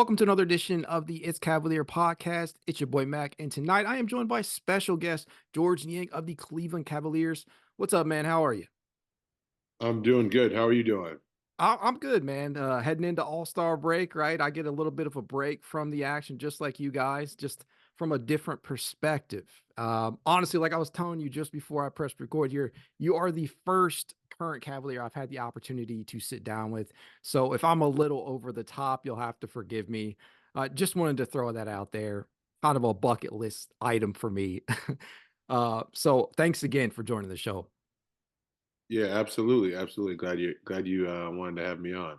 Welcome to another edition of the It's Cavalier podcast. It's your boy Mac, and tonight I am joined by special guest Georges Niang of the Cleveland Cavaliers. What's up, man? How are you? I'm doing good. How are you doing? I'm good, man. Heading into All-Star break, right? I get a little bit of a break from the action, just like you guys, just from a different perspective. Honestly, like I was telling you just before I pressed record here, you are the first current Cavalier I've had the opportunity to sit down with. So if I'm a little over the top, you'll have to forgive me. Just wanted to throw that out there. Kind of a bucket list item for me. So thanks again for joining the show. Yeah, absolutely, absolutely. Glad you wanted to have me on.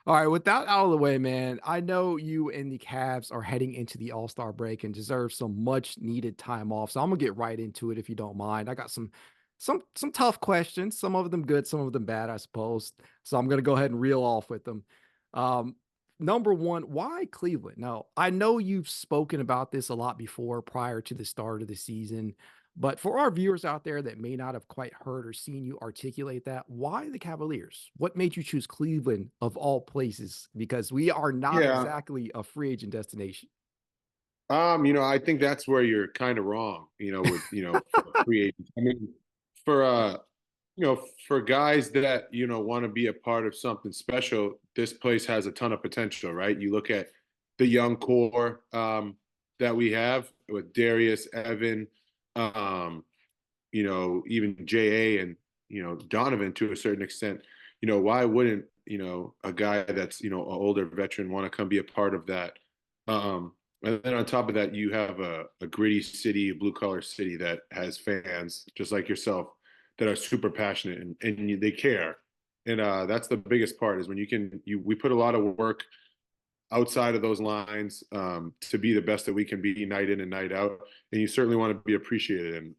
All right, with that out of the way, man, I know you and the Cavs are heading into the All-Star break and deserve some much needed time off. So I'm gonna get right into it if you don't mind. I got some tough questions, some of them good, some of them bad, I suppose. So I'm gonna go ahead and reel off with them. Um, Number one, why Cleveland? Now, I know you've spoken about this a lot before prior to the start of the season. But for our viewers out there that may not have quite heard or seen you articulate that, why the Cavaliers? What made you choose Cleveland of all places? Because we are not Yeah, exactly a free agent destination. I think that's where you're kind of wrong, with, for free agents. I mean, for for guys that, want to be a part of something special, this place has a ton of potential, right? You look at the young core that we have with Darius, Evan, um, even JA and, Donovan to a certain extent. Why wouldn't, a guy that's, an older veteran want to come be a part of that? And then on top of that, you have a gritty city, a blue collar city that has fans just like yourself that are super passionate and they care. And that's the biggest part is when we put a lot of work outside of those lines to be the best that we can be night in and night out. And you certainly want to be appreciated. And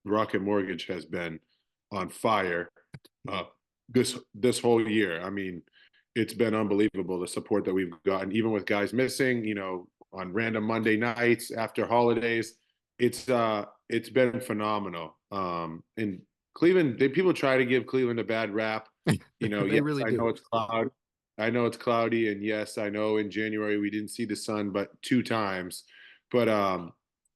Rocket Mortgage has been on fire uh, this whole year. I mean, it's been unbelievable the support that we've gotten, even with guys missing. On random Monday nights after holidays. It's been phenomenal. And Cleveland, people try to give Cleveland a bad rap. They Yes, really I know do. it's cloud. I know it's cloudy, and yes, I know in January we didn't see the sun, but two times. But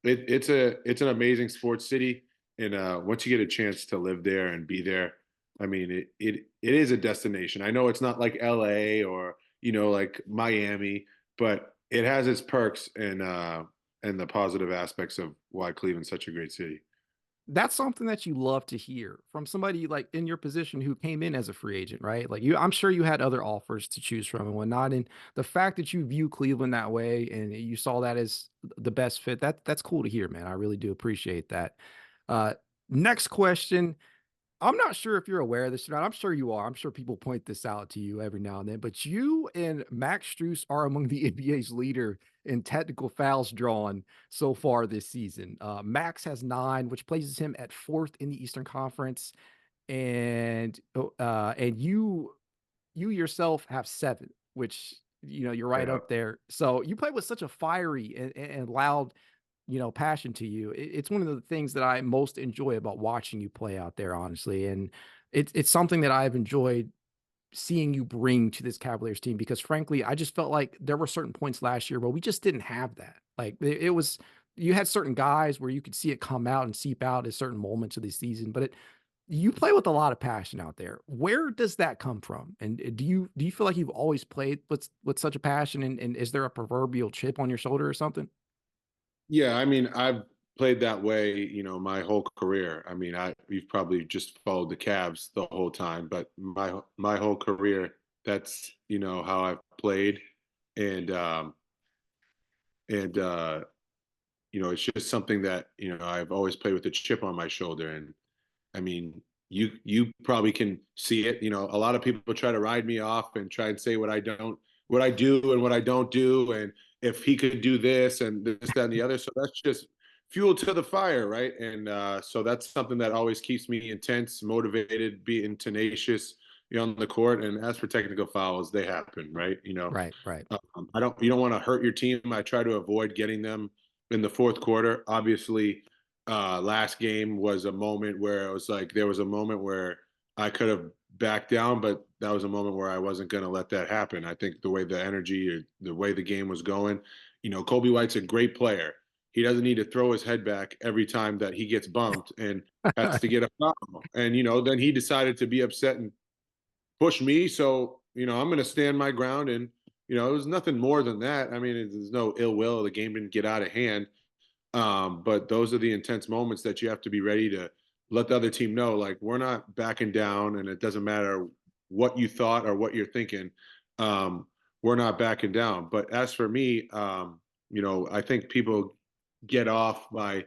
it's an amazing sports city, and once you get a chance to live there and be there, I mean, it is a destination. I know it's not like LA or like Miami, but it has its perks and the positive aspects of why Cleveland's such a great city. That's something that you love to hear from somebody like in your position who came in as a free agent, right? Like I'm sure you had other offers to choose from and whatnot. And the fact that you view Cleveland that way and you saw that as the best fit, that's cool to hear, man. I really do appreciate that. Uh, Next question. I'm not sure if you're aware of this or not. I'm sure you are. I'm sure people point this out to you every now and then. But you and Max Strus are among the NBA's leader in technical fouls drawn so far this season. Max has 9, which places him at 4th in the Eastern Conference, and you yourself have 7, which you're right Yeah. up there. So you play with such a fiery and loud passion to you. It's one of the things that I most enjoy about watching you play out there, honestly. And it's something that I've enjoyed seeing you bring to this Cavaliers team because frankly, I just felt like there were certain points last year where we just didn't have that. Like it was you had certain guys where you could see it come out and seep out at certain moments of the season, but you play with a lot of passion out there. Where does that come from? And do you feel like you've always played with such a passion and is there a proverbial chip on your shoulder or something? Yeah, I mean, I've played that way, my whole career. I mean, you've probably just followed the Cavs the whole time, but my whole career, that's, how I've played. And and it's just something that, I've always played with a chip on my shoulder. And I mean, you probably can see it. A lot of people try to ride me off and try and say what I do and what I don't do, and if he could do this and this, that, and the other. So that's just fuel to the fire, right? And so that's something that always keeps me intense, motivated, being tenacious, on the court. And as for technical fouls, they happen, right? Right, right. You don't want to hurt your team. I try to avoid getting them in the fourth quarter. Obviously, last game was a moment where it was like there was a moment where I could have back down, but that was a moment where I wasn't going to let that happen. I think the way the energy, or the way the game was going, Kobe White's a great player. He doesn't need to throw his head back every time that he gets bumped and has to get a foul. And then he decided to be upset and push me. So I'm going to stand my ground. And it was nothing more than that. I mean, there's no ill will. The game didn't get out of hand. But those are the intense moments that you have to be ready to let the other team know, like, we're not backing down, and it doesn't matter what you thought or what you're thinking. We're not backing down. But as for me, I think people get off by,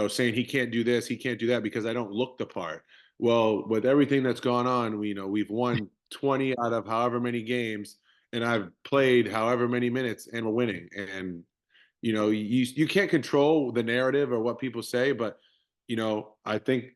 saying he can't do this, he can't do that because I don't look the part. Well, with everything that's gone on, we've won 20 out of however many games, and I've played however many minutes, and we're winning. And you can't control the narrative or what people say, but I think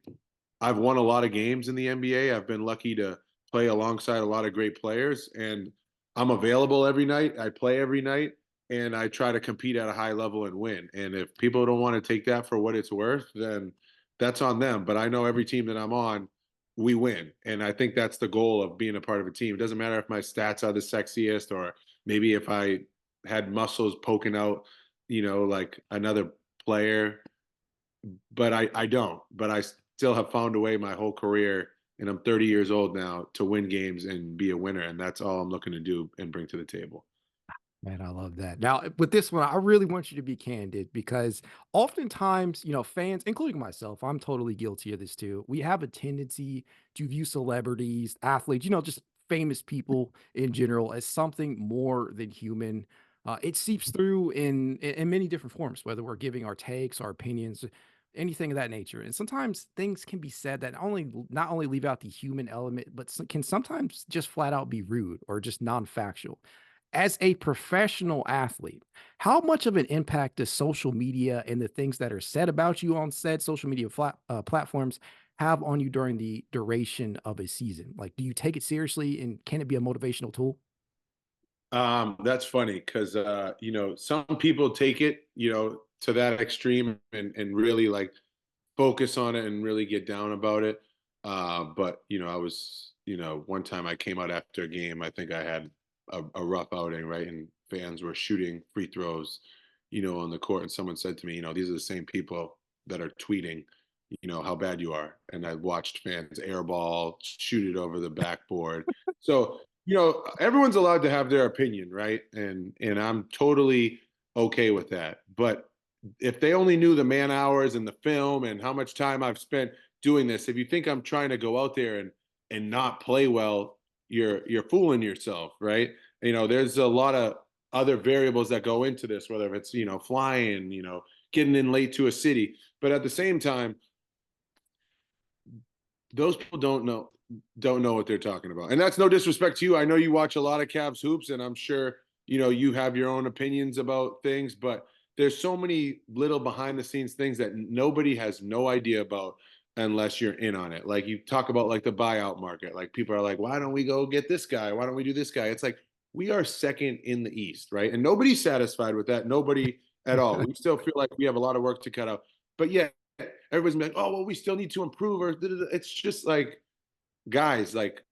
I've won a lot of games in the NBA. I've been lucky to play alongside a lot of great players, and I'm available every night. I play every night, and I try to compete at a high level and win. And if people don't want to take that for what it's worth, then that's on them. But I know every team that I'm on, we win. And I think that's the goal of being a part of a team. It doesn't matter if my stats are the sexiest, or maybe if I had muscles poking out, like another player, but I don't. But I still have found a way my whole career, and I'm 30 years old now, to win games and be a winner. And that's all I'm looking to do and bring to the table. Man, I love that. Now, with this one, I really want you to be candid because oftentimes, fans, including myself, I'm totally guilty of this too. We have a tendency to view celebrities, athletes, just famous people in general as something more than human. It seeps through in many different forms, whether we're giving our takes, our opinions, anything of that nature. And sometimes things can be said that not only leave out the human element, but can sometimes just flat out be rude or just non-factual. As a professional athlete, how much of an impact does social media and the things that are said about you on said social media platforms have on you during the duration of a season? Like, do you take it seriously, and can it be a motivational tool? That's funny because some people take it, to that extreme, and really like focus on it and really get down about it. But I was, one time I came out after a game. I think I had a rough outing, right? And fans were shooting free throws, on the court, and someone said to me, these are the same people that are tweeting, how bad you are. And I watched fans airball, shoot it over the backboard. So everyone's allowed to have their opinion, right? And I'm totally okay with that. But if they only knew the man hours and the film and how much time I've spent doing this, if you think I'm trying to go out there and not play well, you're fooling yourself, right? There's a lot of other variables that go into this, whether it's flying, getting in late to a city. But at the same time, those people don't know what they're talking about. And that's no disrespect to you. I know you watch a lot of Cavs hoops, and I'm sure you have your own opinions about things, but there's so many little behind the scenes things that nobody has no idea about unless you're in on it. Like, you talk about like the buyout market. Like, people are like, why don't we go get this guy? Why don't we do this guy? It's like, we are second in the East, right? And nobody's satisfied with that. Nobody at all. We still feel like we have a lot of work to cut out. But yeah, everybody's like, oh, well, we still need to improve. Or it's just like, guys, like,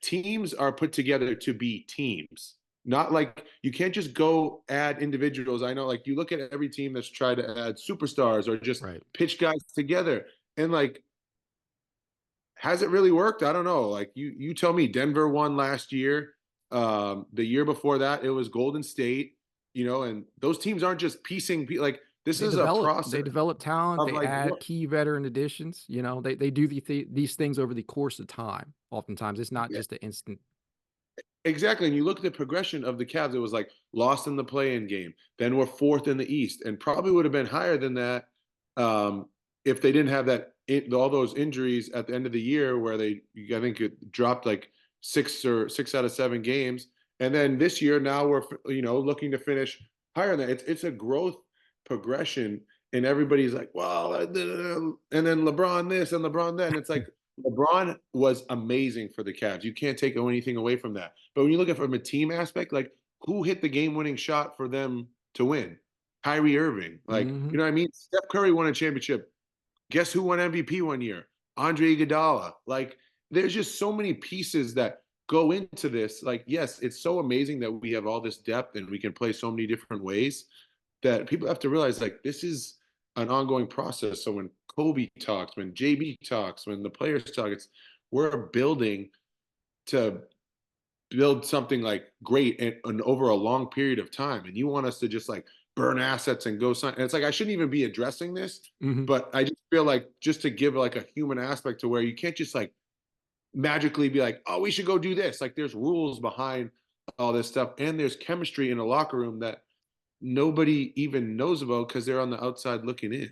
teams are put together to be teams. Not like, you can't just go add individuals. I know, like, you look at every team that's tried to add superstars or just Right. pitch guys together, and like, has it really worked? I don't know. Like, you tell me. Denver won last year. The year before that, it was Golden State. And those teams aren't just piecing. Like, this is a They process develop talent, of they like add what. key veteran additions, they do these things over the course of time. Oftentimes, it's not Yeah, just an instant. exactly. And you look at the progression of the Cavs, it was like lost in the play-in game. Then we're fourth in the East, and probably would have been higher than that, if they didn't have all those injuries at the end of the year, where I think it dropped like six out of 7 games. And then this year, now we're looking to finish higher than that. It's a growth progression, and everybody's like, well, and then LeBron this and LeBron that, and it's like, LeBron was amazing for the Cavs. You can't take anything away from that. But when you look at it from a team aspect, like, who hit the game-winning shot for them to win? Kyrie Irving. Like, Mhm. you know what I mean? Steph Curry won a championship. Guess who won MVP one year? Andre Iguodala. Like, there's just so many pieces that go into this. Like, yes, it's so amazing that we have all this depth and we can play so many different ways that people have to realize like this is an ongoing process. So when Kobe talks, when JB talks, when the players talk, it's we're building to build something like great and over a long period of time. And you want us to just like burn assets and go sign. And it's like I shouldn't even be addressing this, Mhm. but I just feel like just to give like a human aspect to where you can't just like magically be like, oh, we should go do this. Like there's rules behind all this stuff, and there's chemistry in the locker room that nobody even knows about because they're on the outside looking in.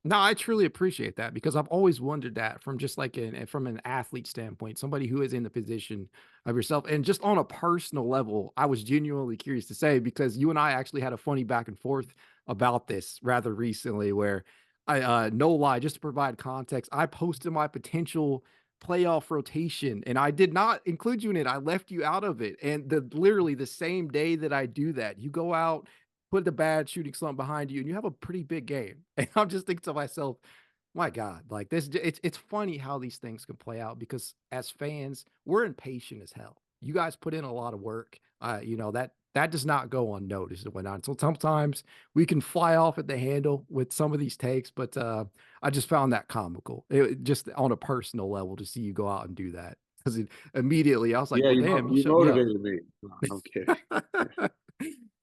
No, I truly appreciate that because I've always wondered that from just like from an athlete standpoint, somebody who is in the position of yourself. And just on a personal level, I was genuinely curious to say because you and I actually had a funny back and forth about this rather recently where no lie, just to provide context, I posted my potential playoff rotation and I did not include you in it. I left you out of it. And literally the same day that I do that, you go out, put the bad shooting slump behind you, and you have a pretty big game. And I'm just thinking to myself, my God, like this, it's funny how these things can play out because as fans, we're impatient as hell. You guys put in a lot of work. That does not go unnoticed and whatnot. So sometimes we can fly off at the handle with some of these takes, but I just found that comical. Just on a personal level to see you go out and do that. Because immediately I was like, Yeah, well, damn, you you shut me up. motivated me. No, I'm kidding.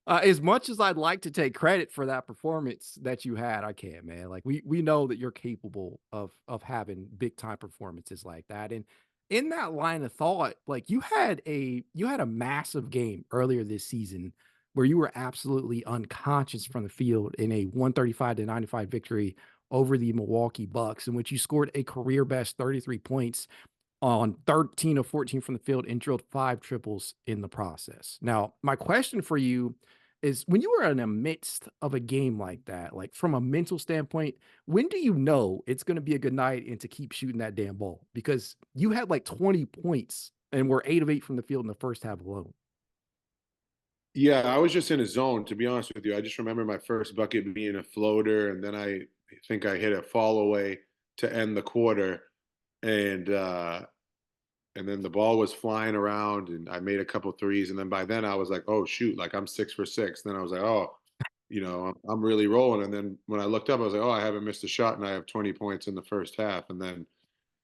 As much as I'd like to take credit for that performance that you had, I can't, man. Like we know that you're capable of having big time performances like that. And in that line of thought, like you had a massive game earlier this season where you were absolutely unconscious from the field in a 135-95 victory over the Milwaukee Bucks, in which you scored a career best 33 points on 13 of 14 from the field and drilled 5 triples in the process. Now, my question for you is when you were in the midst of a game like that, like from a mental standpoint, when do you know it's going to be a good night and to keep shooting that damn ball? Because you had like 20 points and were 8 of 8 from the field in the first half alone. Yeah, I was just in a zone, to be honest with you. I just remember my first bucket being a floater, and then I think I hit a fall away to end the quarter. And and then the ball was flying around and I made a couple threes. And then by then I was like, oh shoot, like I'm 6 for 6. Then I was like, oh, I'm really rolling. And then when I looked up, I was like, oh, I haven't missed a shot and I have 20 points in the first half. And then,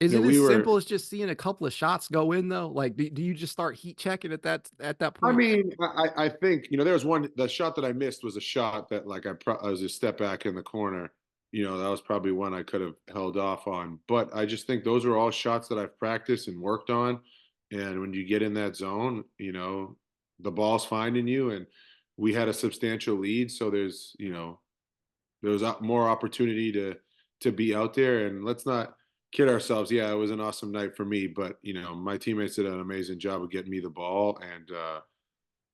Is it as we were simple as just seeing a couple of shots go in though? Like, do you just start heat checking at that I point? mean, I think there was the shot that I missed was a shot that like I was a step back in the corner. That was probably one I could have held off on. But I just think those are all shots that I've practiced and worked on. And when you get in that zone, the ball's finding you. And we had a substantial lead, so there's more opportunity to be out there. And let's not kid ourselves. Yeah, it was an awesome night for me, but my teammates did an amazing job of getting me the ball, and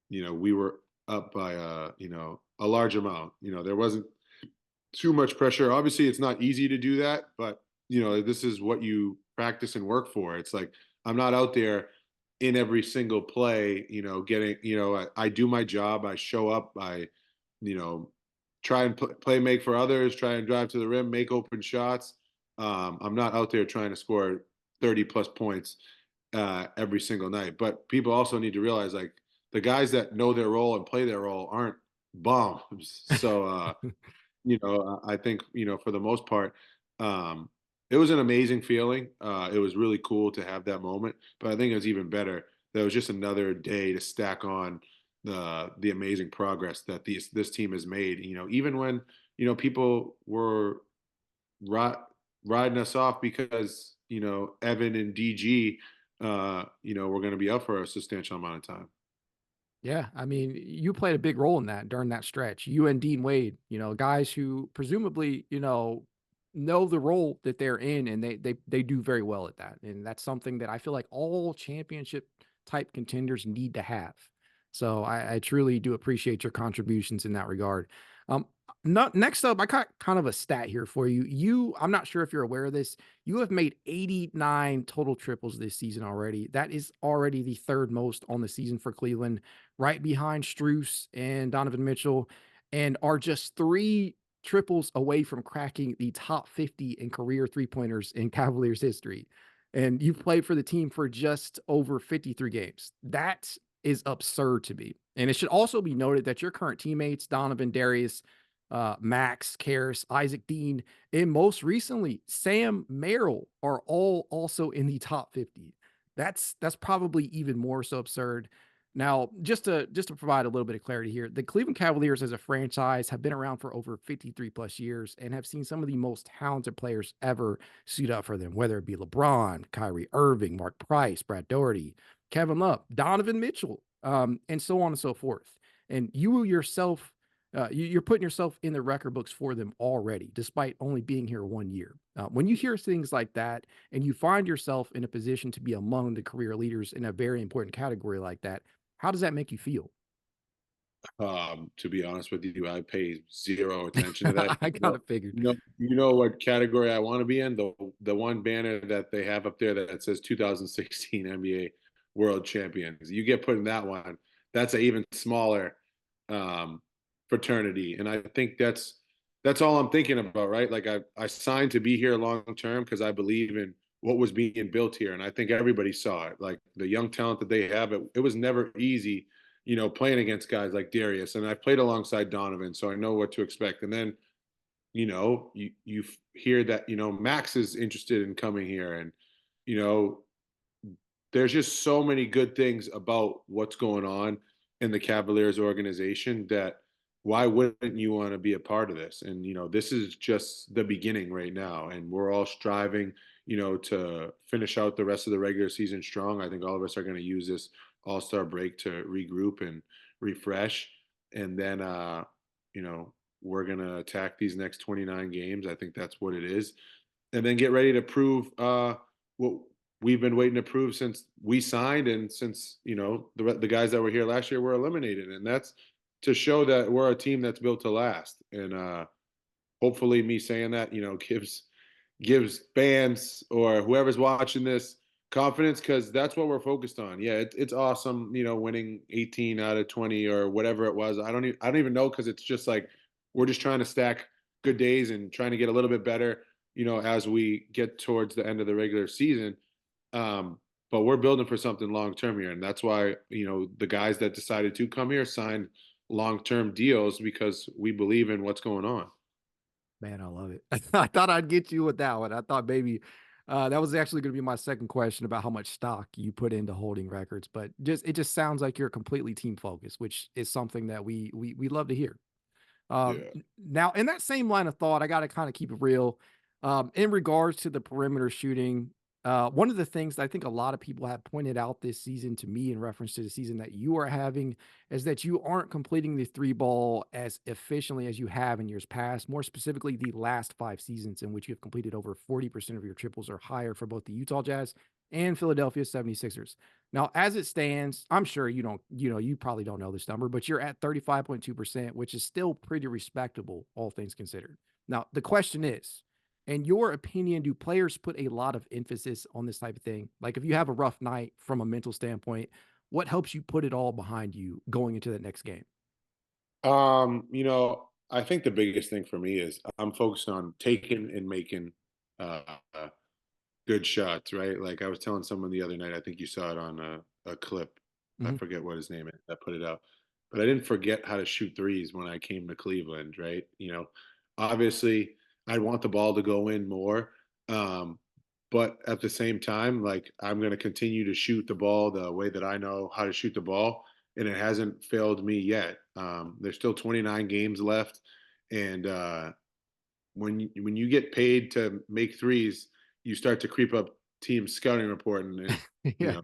we were up by a large amount. There wasn't too much pressure. Obviously, it's not easy to do that, but this is what you practice and work for. It's like I'm not out there in every single play, getting, I do my job, I show up, I, you know, try and play make for others, try and drive to the rim, make open shots. I'm not out there trying to score 30 plus points every single night. But people also need to realize like the guys that know their role and play their role aren't bombs. So I think for the most part, um, it was an amazing feeling. It was really cool to have that moment, but I think it was even better that it was just another day to stack on the amazing progress that this team has made. Even when people were ri- riding us off because Evan and DG, were going to be up for a substantial amount of time. Yeah, I mean, you played a big role in that during that stretch. You and Dean Wade, guys who presumably, know the role that they're in, and they do very well at that. And that's something that I feel like all championship type contenders need to have. So I truly do appreciate your contributions in that regard. Um, Next up, I got kind of a stat here for you. I'm not sure if you're aware of this. You have made 89 total triples this season already. That is already the third most on the season for Cleveland, right behind Strus and Donovan Mitchell, and are just 3 triples away from cracking the top 50 in career 3-pointers in Cavaliers history. and you've played for the team for just over 53 games. That is absurd to me. And it should also be noted that your current teammates, Donovan, Darius, Max, Karras, Isaac Dean, and most recently Sam Merrill are all also in the top 50. That's probably even more so absurd. Now, just to provide a little bit of clarity here, the Cleveland Cavaliers as a franchise have been around for over 53 plus years and have seen some of the most talented players ever suit up for them, whether it be LeBron, Kyrie Irving, Mark Price, Brad Daugherty, Kevin Love, Donovan Mitchell, and so on and so forth. And you yourself, you're putting yourself in the record books for them already, despite only being here 1 year. When you hear things like that and you find yourself in a position to be among the career leaders in a very important category like that, how does that make you feel? To be honest with you, I pay zero attention to that. I kind of figured. You know what category I want to be in? The one banner that they have up there that says 2016 NBA World Champions. You get put in that one. That's an even smaller um, fraternity, and I think that's all I'm thinking about, right? Like I signed to be here long term because I believe in what was being built here, and I think everybody saw it. Like the young talent that they have, it was never easy, playing against guys like Darius, and I played alongside Donovan, so I know what to expect. And then, you hear that Max is interested in coming here, and you know there's just so many good things about what's going on in the Cavaliers organization that why wouldn't you want to be a part of this? And this is just the beginning right now, and we're all striving, to finish out the rest of the regular season strong. I think all of us are going to use this All-Star break to regroup and refresh, and then we're going to attack these next 29 games. I think that's what it is, and then get ready to prove what we've been waiting to prove since we signed, and since the guys that were here last year were eliminated, and that's to show that we're a team that's built to last. And hopefully, me saying that gives fans or whoever's watching this confidence, because that's what we're focused on. Yeah, it's awesome, winning 18 out of 20 or whatever it was. I don't even know, because it's just like we're just trying to stack good days and trying to get a little bit better, as we get towards the end of the regular season. But we're building for something long term here, and that's why the guys that decided to come here signed long term deals, because we believe in what's going on. Man, I love it. I thought I'd get you with that one. I thought maybe that was actually going to be my second question about how much stock you put into holding records, but it just sounds like you're completely team focused, which is something that we love to hear. Yeah. Now, in that same line of thought, I got to kind of keep it real. In regards to the perimeter shooting, one of the things that I think a lot of people have pointed out this season to me in reference to the season that you are having is that you aren't completing the three ball as efficiently as you have in years past, more specifically the last 5 seasons in which you have completed over 40% of your triples or higher for both the Utah Jazz and Philadelphia 76ers. Now, as it stands, I'm sure you probably don't know this number, but you're at 35.2%, which is still pretty respectable, all things considered. Now, the question is, in your opinion, do players put a lot of emphasis on this type of thing? Like if you have a rough night from a mental standpoint, what helps you put it all behind you going into the next game? I think the biggest thing for me is I'm focused on taking and making uh, good shots, right? Like I was telling someone the other night, I think you saw it on a clip. I Mhm. forget what his name is that put it out, but I didn't forget how to shoot threes when I came to Cleveland, right? Obviously I want the ball to go in more. Um, but at the same time, like I'm going to continue to shoot the ball the way that I know how to shoot the ball, and it hasn't failed me yet. There's still 29 games left, and when you get paid to make threes, you start to creep up team scouting report, and Yeah.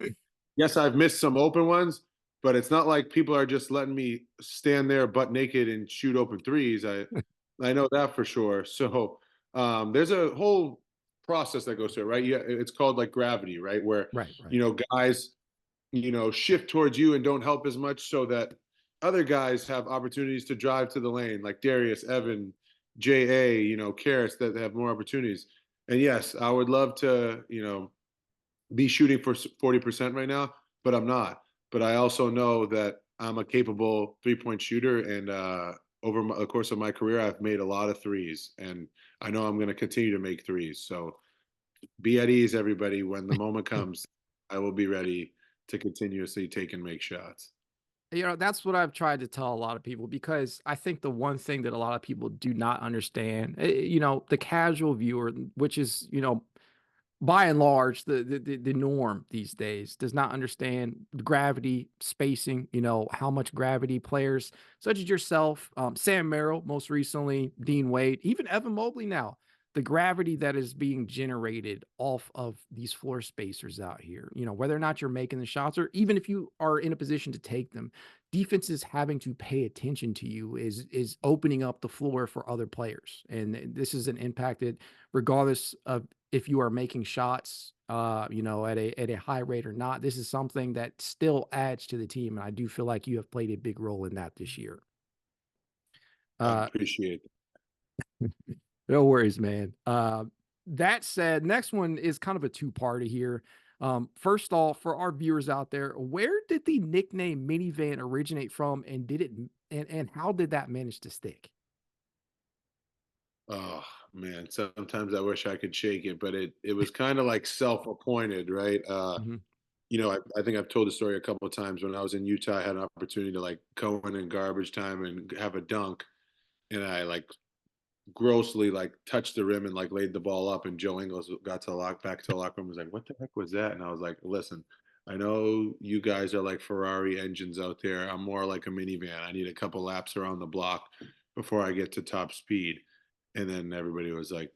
yes, I've missed some open ones, but it's not like people are just letting me stand there butt naked and shoot open threes. I know that for sure. So there's a whole process that goes to it, right? Yeah, it's called like gravity, right? Where Right, right. guys shift towards you and don't help as much, so that other guys have opportunities to drive to the lane, like Darius, Evan, JA, Karras, that have more opportunities. And yes, I would love to, be shooting for 40% right now, but I'm not. But I also know that I'm a capable 3-point shooter, and over the course of my career, I've made a lot of threes, and I know I'm going to continue to make threes. So be at ease, everybody. When the moment comes, I will be ready to continuously take and make shots. That's what I've tried to tell a lot of people because I think the one thing that a lot of people do not understand, the casual viewer, which is, by and large, the norm these days does not understand gravity, spacing, how much gravity players such as yourself, Sam Merrill, most recently, Dean Wade, even Evan Mobley now, the gravity that is being generated off of these floor spacers out here, whether or not you're making the shots or even if you are in a position to take them, defenses having to pay attention to you is opening up the floor for other players. And this is an impacted regardless of if you are making shots, at a high rate or not. This is something that still adds to the team, and I do feel like you have played a big role in that this year. I Uh, appreciate it. no worries, man. That said, next one is kind of a two-party here. First off, for our viewers out there, where did the nickname minivan originate from, and did it and how did that manage to stick? Oh man, sometimes I wish I could shake it, but it was kind of like self-appointed, right? Mhm. I think I've told the story a couple of times. When I was in Utah, I had an opportunity to like go in garbage time and have a dunk, and I like grossly like touched the rim and like laid the ball up, and Joe Ingles got to back to the locker room, was like, "What the heck was that?" And I was like, "Listen, I know you guys are like Ferrari engines out there. I'm more like a minivan. I need a couple laps around the block before I get to top speed." And then everybody was like,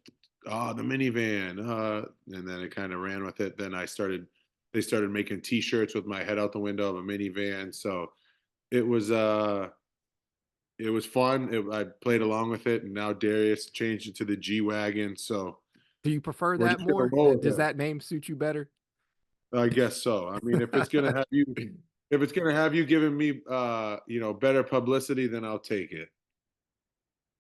"Oh, the minivan." And then it kind of ran with it. They started making T-shirts with my head out the window of a minivan. So it was, it was fun. I played along with it, and now Darius changed it to the G wagon. So Do you prefer we're that just gonna more? roll with Does it. that name suit you better? I guess so. I mean, if it's gonna have you giving me, better publicity, then I'll take it.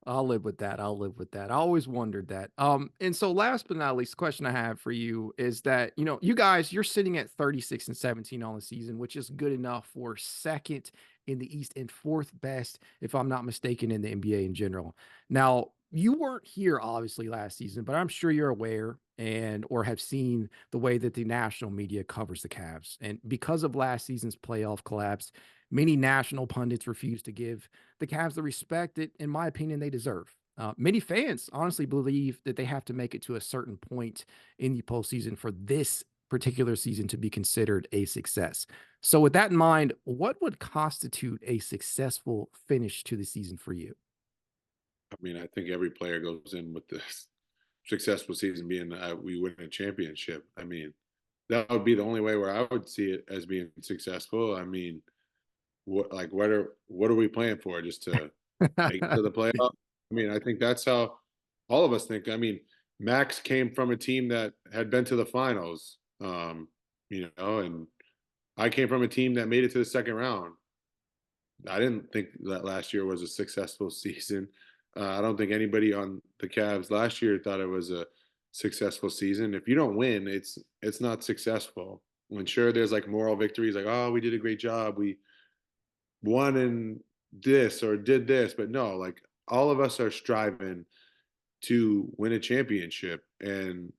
I'll live with that. I'll live with that. I always wondered that. And so last but not least, the question I have for you is that, you guys, you're sitting at 36 and 17 on the season, which is good enough for second in the East and fourth best, if I'm not mistaken, in the NBA in general. Now, you weren't here obviously last season, but I'm sure you're aware and or have seen the way that the national media covers the Cavs. And because of last season's playoff collapse, many national pundits refuse to give the Cavs the respect that, in my opinion, they deserve. Many fans honestly believe that they have to make it to a certain point in the postseason for this particular season to be considered a success. So, with that in mind, what would constitute a successful finish to the season for you? I mean, I think every player goes in with this successful season being we win a championship. I mean, that would be the only way where I would see it as being successful. I mean, what are we playing for? Just to make it to the playoff? I mean, I think that's how all of us think. I mean, Max came from a team that had been to the finals, and I came from a team that made it to the second round. I didn't think that last year was a successful season. I don't think anybody on the Cavs last year thought it was a successful season. If you don't win, it's not successful. When sure there's like moral victories, like, oh, we did a great job, we won in this or did this, but no, like all of us are striving to win a championship, and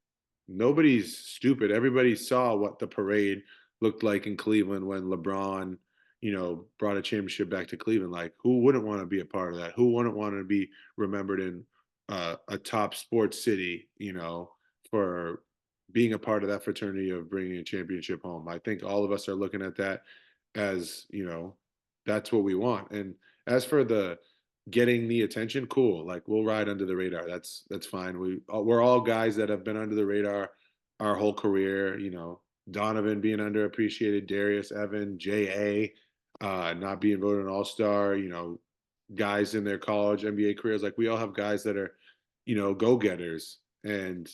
nobody's stupid. Everybody saw what the parade looked like in Cleveland when LeBron, brought a championship back to Cleveland. Like, who wouldn't want to be a part of that? Who wouldn't want to be remembered in a top sports city, for being a part of that fraternity of bringing a championship home? I think all of us are looking at that as, that's what we want. And as for the getting the attention, cool. Like, we'll ride under the radar. That's fine. We're all guys that have been under the radar our whole career. Donovan being underappreciated, Darius, Evan, not being voted an All Star. Guys in their college NBA careers. Like, we all have guys that are, go getters, and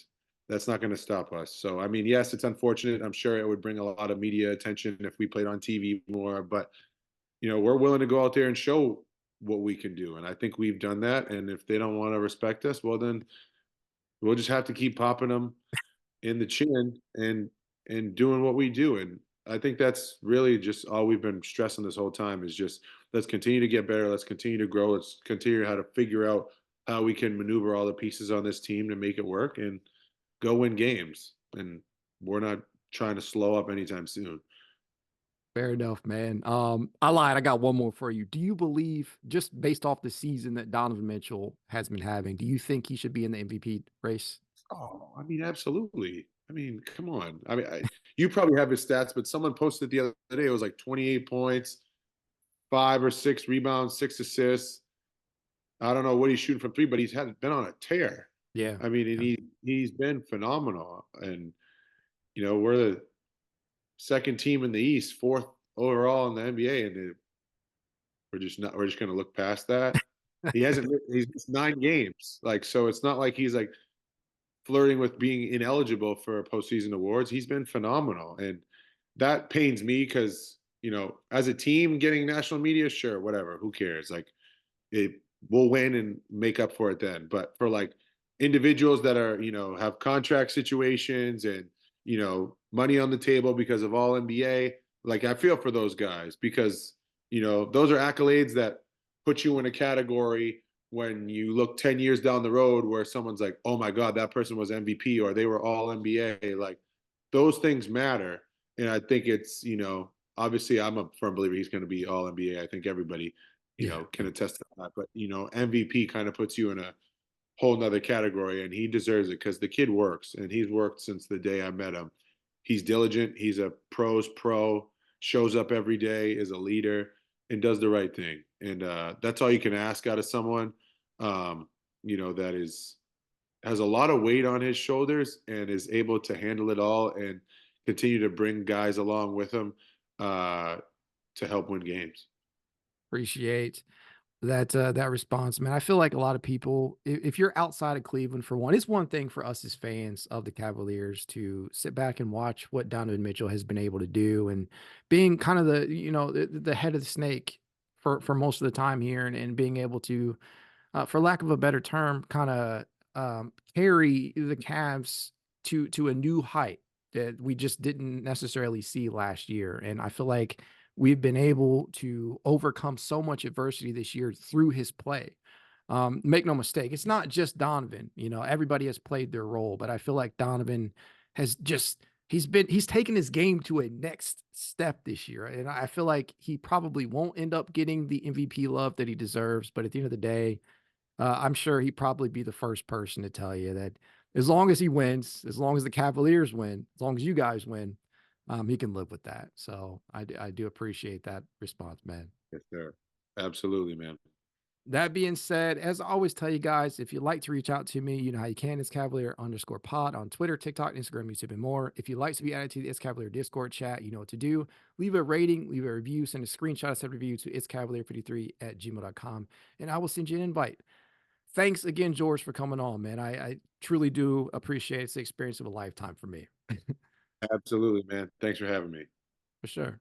that's not going to stop us. So I mean, yes, it's unfortunate. I'm sure it would bring a lot of media attention if we played on TV more, but we're willing to go out there and show what we can do. And I think we've done that. And if they don't want to respect us, well, then we'll just have to keep popping them in the chin and doing what we do. And I think that's really just all we've been stressing this whole time is just let's continue to get better. Let's continue to grow. Let's continue how to figure out how we can maneuver all the pieces on this team to make it work and go win games. and we're not trying to slow up anytime soon. Fair enough, man. I lied. I got one more for you. Do you believe, just based off the season that Donovan Mitchell has been having, do you think he should be in the MVP race? Oh, I mean, absolutely. I mean, come on. I mean, you probably have his stats, but someone posted the other day it was like 28 points, 5 or 6 rebounds, 6 assists. I don't know what he's shooting from three, but he's had been on a tear. Yeah. I mean, and Yeah. he's been phenomenal. And we're the second team in the East, fourth overall in the NBA, and we're just going to look past that. He's missed 9 games, like, so it's not like he's like flirting with being ineligible for postseason awards. He's been phenomenal, and that pains me because as a team getting national media, sure, whatever, who cares? Like, it we'll win and make up for it then. But for like individuals that are have contract situations and money on the table because of all NBA, like I feel for those guys because those are accolades that put you in a category when you look 10 years down the road where someone's like, oh my God, that person was MVP or they were all NBA. Like those things matter. And I think it's, obviously I'm a firm believer he's going to be all NBA. I think everybody, Yeah. can attest to that. But, MVP kind of puts you in a whole nother category and he deserves it because the kid works and he's worked since the day I met him. He's diligent. He's a pro's pro, shows up every day, is a leader, and does the right thing. And that's all you can ask out of someone, that has a lot of weight on his shoulders and is able to handle it all and continue to bring guys along with him uh, to help win games. Appreciate that response, man. I feel like a lot of people, if you're outside of Cleveland, for one, it's one thing for us as fans of the Cavaliers to sit back and watch what Donovan Mitchell has been able to do, and being kind of the head of the snake for most of the time here, and being able to, for lack of a better term, kind of carry the Cavs to a new height that we just didn't necessarily see last year. And I feel like we've been able to overcome so much adversity this year through his play. Make no mistake, it's not just Donovan. Everybody has played their role, but I feel like Donovan has just he's taken his game to a next step this year. And I feel like he probably won't end up getting the MVP love that he deserves. But at the end of the day, I'm sure he'd probably be the first person to tell you that as long as he wins, as long as the Cavaliers win, as long as you guys win, he can live with that. So I do appreciate that response, man. Yes, sir. Absolutely, man. That being said, as I always tell you guys, if you'd like to reach out to me, you know how you can. It's Cavalier_pod on Twitter, TikTok, Instagram, YouTube, and more. If you'd like to be added to the It's Cavalier Discord chat, you know what to do. Leave a rating, leave a review, send a screenshot of said review to itscavalier53@gmail.com, and I will send you an invite. Thanks again, George, for coming on, man. I truly do appreciate it. It's the experience of a lifetime for me. Absolutely, man. Thanks for having me. For sure.